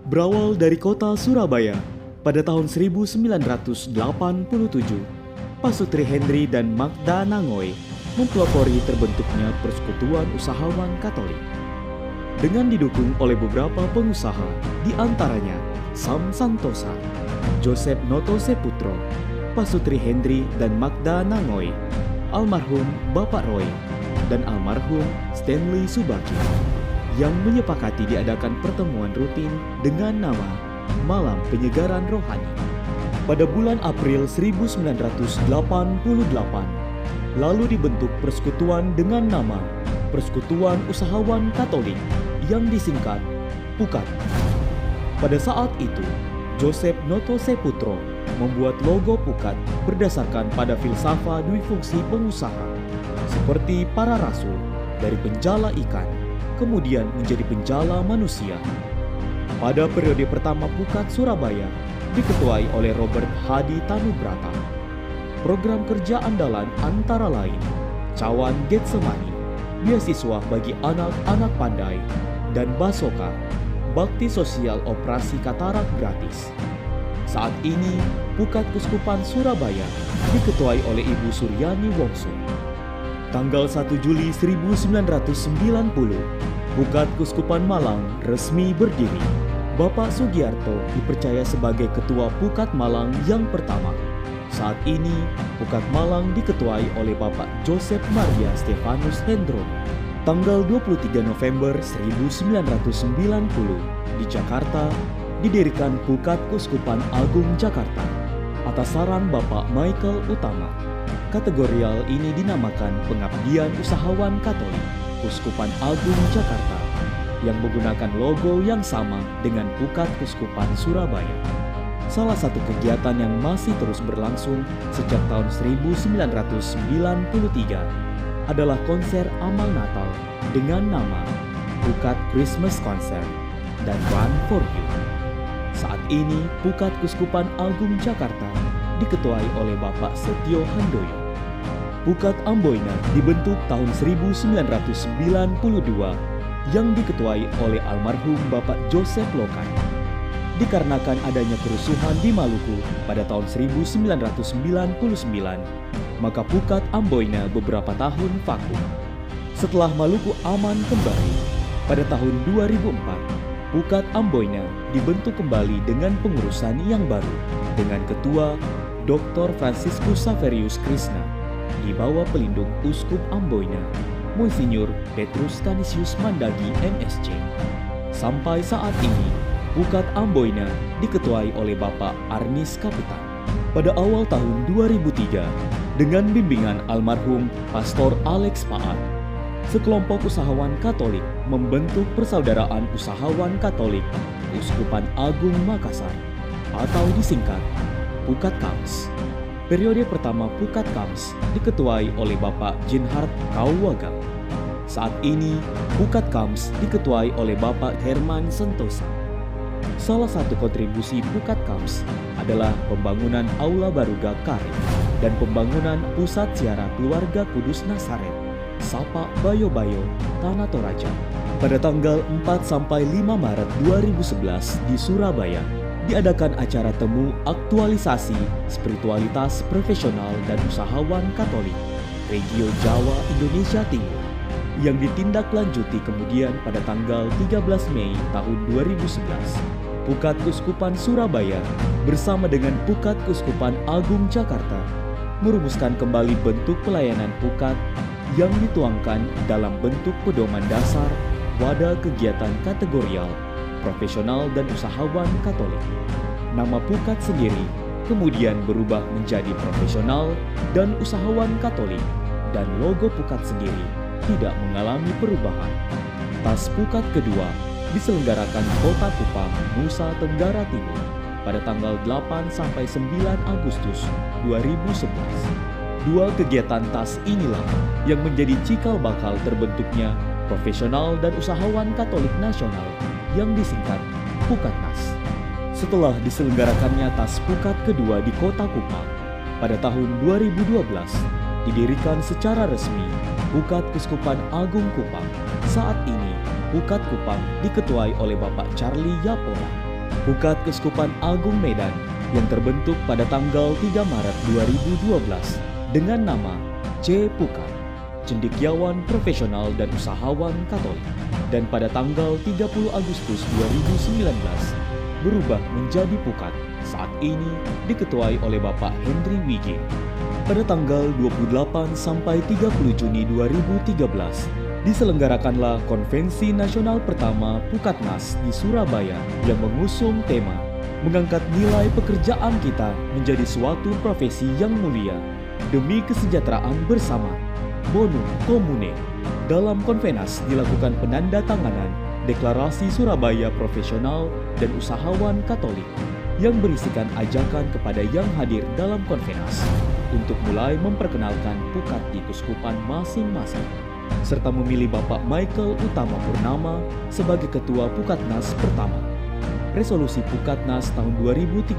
Berawal dari kota Surabaya, pada tahun 1987, Pasutri Henry dan Magda Nangoy mempelopori terbentuknya Persekutuan Usahawan Katolik. Dengan didukung oleh beberapa pengusaha, di antaranya Sam Santosa, Joseph Noto Seputro, Pasutri Henry dan Magda Nangoy, almarhum Bapak Roy, dan almarhum Stanley Subaki, yang menyepakati diadakan pertemuan rutin dengan nama Malam Penyegaran Rohani. Pada bulan April 1988, lalu dibentuk persekutuan dengan nama Persekutuan Usahawan Katolik yang disingkat PUKAT. Pada saat itu, Joseph Noto Seputro membuat logo PUKAT berdasarkan pada filsafat duifungsi pengusaha, seperti para rasul dari penjala ikan, kemudian menjadi penjala manusia. Pada periode pertama PUKAT Surabaya diketuai oleh Robert Hadi Tanubrata. Program kerja andalan antara lain Cawan Getsemani, beasiswa bagi anak-anak pandai, dan Basoka, bakti sosial operasi katarak gratis. Saat ini PUKAT Keuskupan Surabaya diketuai oleh Ibu Suryani Wongso. Tanggal 1 Juli 1990, PUKAT Keuskupan Malang resmi berdiri. Bapak Sugiarto dipercaya sebagai Ketua PUKAT Malang yang pertama. Saat ini, PUKAT Malang diketuai oleh Bapak Joseph Maria Stefanus Hendro. Tanggal 23 November 1990, di Jakarta, didirikan PUKAT Keuskupan Agung Jakarta atas saran Bapak Michael Utama. Kategorial ini dinamakan Pengabdian Usahawan Katolik Keuskupan Agung Jakarta, yang menggunakan logo yang sama dengan PUKAT Keuskupan Surabaya. Salah satu kegiatan yang masih terus berlangsung sejak tahun 1993 adalah konser amal Natal dengan nama PUKAT Christmas Concert dan Run for You. Saat ini PUKAT Keuskupan Agung Jakarta diketuai oleh Bapak Setio Handoyo. PUKAT Amboina dibentuk tahun 1992 yang diketuai oleh almarhum Bapak Joseph Lokan. Dikarenakan adanya kerusuhan di Maluku pada tahun 1999, maka PUKAT Amboina beberapa tahun vakum. Setelah Maluku aman kembali, pada tahun 2004, PUKAT Amboina dibentuk kembali dengan pengurusan yang baru dengan Ketua Dr. Franciscus Saverius Krishna di bawah pelindung Uskup Amboina, Monsinyur Petrus Canisius Mandagi MSc. Sampai saat ini, PUKAT Amboina diketuai oleh Bapak Arnis Kapitan. Pada awal tahun 2003, dengan bimbingan almarhum Pastor Alex Paat, sekelompok usahawan Katolik membentuk Persaudaraan Usahawan Katolik Keuskupan Agung Makassar atau disingkat PUKAT KAMS. Periode pertama PUKAT KAMS diketuai oleh Bapak Jinhard Kauwaga. Saat ini PUKAT KAMS diketuai oleh Bapak Herman Sentosa. Salah satu kontribusi PUKAT KAMS adalah pembangunan Aula Baruga Karim dan pembangunan Pusat Ziarah Keluarga Kudus Nazaret, Sapa Bayo-Bayo, Tanah Toraja. Pada tanggal 4-5 Maret 2011 di Surabaya, diadakan acara temu aktualisasi spiritualitas profesional dan usahawan Katolik Regio Jawa Indonesia Timur yang ditindaklanjuti kemudian pada tanggal 13 Mei tahun 2011. PUKAT Keuskupan Surabaya bersama dengan PUKAT Keuskupan Agung Jakarta merumuskan kembali bentuk pelayanan PUKAT yang dituangkan dalam bentuk pedoman dasar wadah kegiatan kategorial profesional dan usahawan Katolik. Nama PUKAT sendiri kemudian berubah menjadi profesional dan usahawan Katolik, dan logo PUKAT sendiri tidak mengalami perubahan. Tas PUKAT kedua diselenggarakan Kota Kupang, Nusa Tenggara Timur pada tanggal 8-9 Agustus 2011. Dua kegiatan tas inilah yang menjadi cikal bakal terbentuknya Profesional dan Usahawan Katolik Nasional yang disingkat PUKATNAS. Setelah diselenggarakannya tas PUKAT kedua di Kota Kupang, pada tahun 2012 didirikan secara resmi PUKAT Keuskupan Agung Kupang. Saat ini PUKAT Kupang diketuai oleh Bapak Charlie Yapola. Pukat Keuskupan Agung Medan yang terbentuk pada tanggal 3 Maret 2012 dengan nama C. Pukat, cendekiawan profesional dan usahawan Katolik, dan pada tanggal 30 Agustus 2019 berubah menjadi Pukat, saat ini diketuai oleh Bapak Henry Wige. Pada tanggal 28 sampai 30 Juni 2013 diselenggarakanlah Konvensi Nasional pertama Pukatnas di Surabaya yang mengusung tema mengangkat nilai pekerjaan kita menjadi suatu profesi yang mulia demi kesejahteraan bersama, bonum commune. Dalam Konvenas dilakukan penandatanganan Deklarasi Surabaya Profesional dan Usahawan Katolik yang berisikan ajakan kepada yang hadir dalam Konvenas untuk mulai memperkenalkan pukat di keuskupan masing-masing, serta memilih Bapak Michael Utama Purnama sebagai Ketua Pukatnas pertama. Resolusi Pukatnas tahun 2013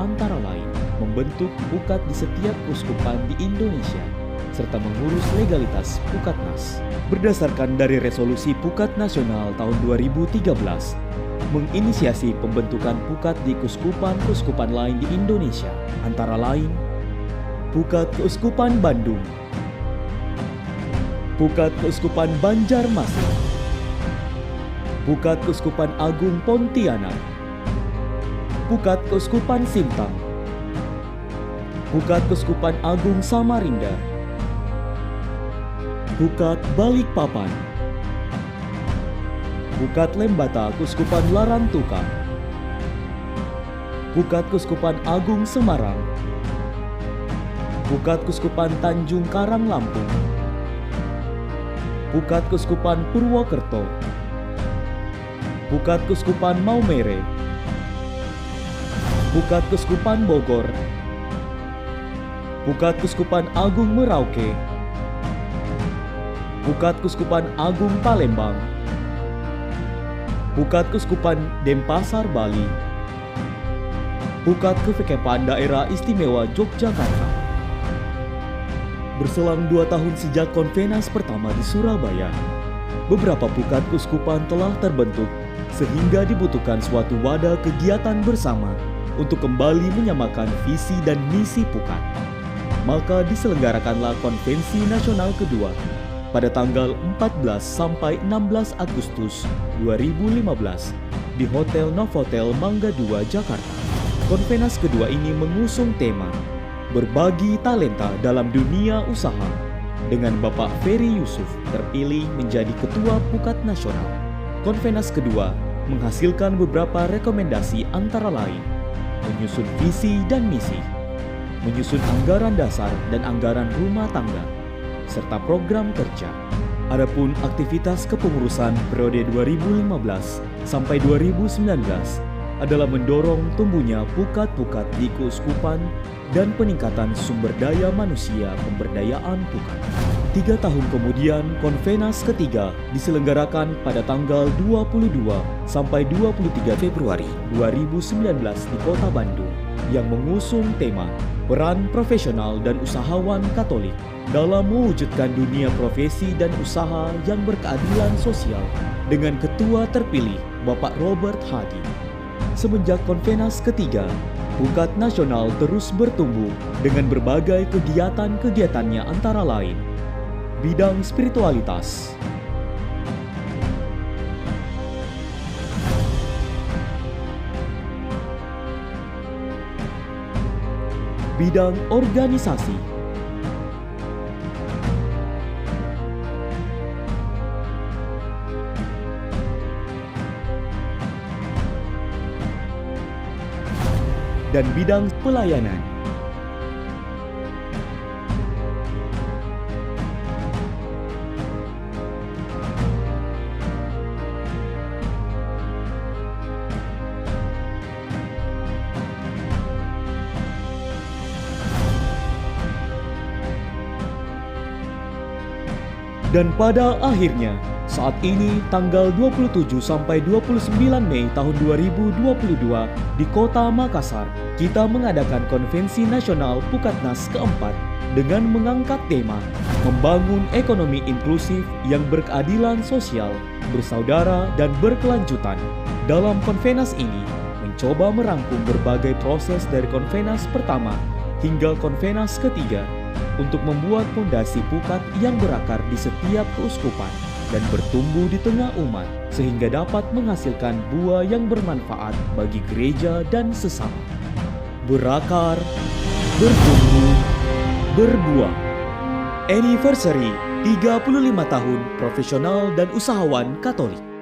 antara lain membentuk pukat di setiap keuskupan di Indonesia serta mengurus legalitas Pukatnas. Berdasarkan dari Resolusi Pukat Nasional tahun 2013, menginisiasi pembentukan pukat di keuskupan-keuskupan lain di Indonesia, antara lain Pukat Keuskupan Bandung, Pukat Keuskupan Banjarmasin, Pukat Keuskupan Agung Pontianak, Pukat Keuskupan Sintang, Pukat Keuskupan Agung Samarinda, Pukat Balikpapan, Pukat Lembata Keuskupan Larantuka, Pukat Keuskupan Agung Semarang, Pukat Keuskupan Tanjung Karang Lampung, Pukat Keuskupan Purwokerto, Pukat Keuskupan Maumere, Pukat Keuskupan Bogor, Pukat Keuskupan Agung Merauke, Pukat Keuskupan Agung Palembang, Pukat Keuskupan Denpasar Bali, Pukat Keuskupan Daerah Istimewa Yogyakarta. Berselang 2 tahun sejak Konvenas pertama di Surabaya, beberapa pukat keuskupan telah terbentuk sehingga dibutuhkan suatu wadah kegiatan bersama untuk kembali menyamakan visi dan misi pukat. Maka diselenggarakanlah Konvensi Nasional kedua pada tanggal 14 sampai 16 Agustus 2015 di Hotel Novotel Mangga 2 Jakarta. Konvenas kedua ini mengusung tema berbagi talenta dalam dunia usaha dengan Bapak Ferry Yusuf terpilih menjadi Ketua Pukat Nasional. Konvenas kedua menghasilkan beberapa rekomendasi antara lain menyusun visi dan misi, menyusun anggaran dasar dan anggaran rumah tangga, serta program kerja. Adapun aktivitas kepengurusan periode 2015 sampai 2019 adalah mendorong tumbuhnya pukat-pukat di keuskupan dan peningkatan sumber daya manusia pemberdayaan pukat. 3 tahun kemudian, Konvenas ketiga diselenggarakan pada tanggal 22 sampai 23 Februari 2019 di Kota Bandung yang mengusung tema peran profesional dan usahawan Katolik dalam mewujudkan dunia profesi dan usaha yang berkeadilan sosial dengan ketua terpilih Bapak Robert Hadi. Semenjak Konvenas ketiga, Pukat Nasional terus bertumbuh dengan berbagai kegiatan-kegiatannya antara lain bidang spiritualitas, bidang organisasi, dan bidang pelayanan. Dan pada akhirnya, saat ini tanggal 27 sampai 29 Mei tahun 2022 di Kota Makassar, kita mengadakan Konvensi Nasional Pukatnas keempat dengan mengangkat tema membangun ekonomi inklusif yang berkeadilan sosial, bersaudara dan berkelanjutan. Dalam Konvenas ini mencoba merangkum berbagai proses dari konvenas pertama hingga konvenas ketiga untuk membuat fondasi Pukat yang berakar di setiap keuskupan dan bertumbuh di tengah umat sehingga dapat menghasilkan buah yang bermanfaat bagi gereja dan sesama. Berakar, bertumbuh, berbuah. Anniversary 35 tahun profesional dan usahawan Katolik.